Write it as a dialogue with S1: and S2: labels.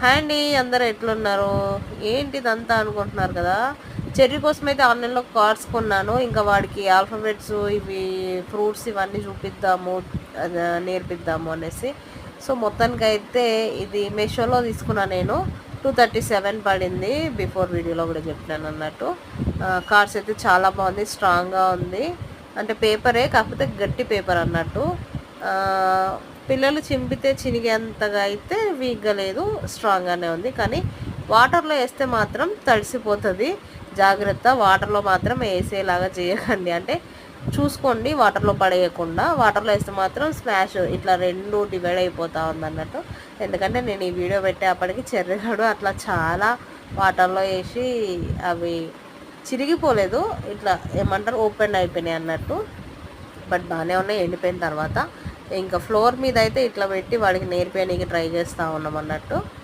S1: Hi అండి, అందరూ ఎట్లున్నారు? ఏంటి ఇదంతా అనుకుంటున్నారు కదా. చెర్రీ కోసం అయితే ఆన్లైన్లో కార్డ్స్ కొన్నాను. ఇంకా వాడికి ఆల్ఫాబెట్స్ ఇవి ఫ్రూట్స్ ఇవన్నీ చూపిద్దాము, నేర్పిద్దాము అనేసి. సో మొత్తానికి అయితే ఇది మీషోలో తీసుకున్నాను నేను. 237 పడింది. బిఫోర్ వీడియోలో కూడా చెప్పినాను అన్నట్టు. కార్డ్స్ అయితే చాలా బాగుంది, స్ట్రాంగ్గా ఉంది. అంటే పేపరే, కాకపోతే గట్టి పేపర్ అన్నట్టు. పిల్లలు చింపితే చినిగేంతగా అయితే వీక్గా లేదు, స్ట్రాంగ్గానే ఉంది. కానీ వాటర్లో వేస్తే మాత్రం తడిసిపోతుంది. జాగ్రత్త, వాటర్లో మాత్రం వేసేలాగా చేయకండి. అంటే చూసుకోండి, వాటర్లో పడేయకుండా. వాటర్లో వేస్తే మాత్రం స్మాష్ ఇట్లా రెండు డివైడ్ అయిపోతూ ఉంది అన్నట్టు. ఎందుకంటే నేను ఈ వీడియో పెట్టేప్పటికి చెర్రిగాడు అట్లా చాలా వాటర్లో వేసి అవి చిరిగిపోలేదు, ఇట్లా ఏమంటారు ఓపెన్ అయిపోయినాయి అన్నట్టు. బట్ బాగానే ఉన్నాయి ఎండిపోయిన తర్వాత. ఇంకా ఫ్లోర్ మీద అయితే ఇట్లా పెట్టి వాడికి నేర్పేయడానికి ట్రై చేస్తూ ఉన్నాం అన్నట్టు.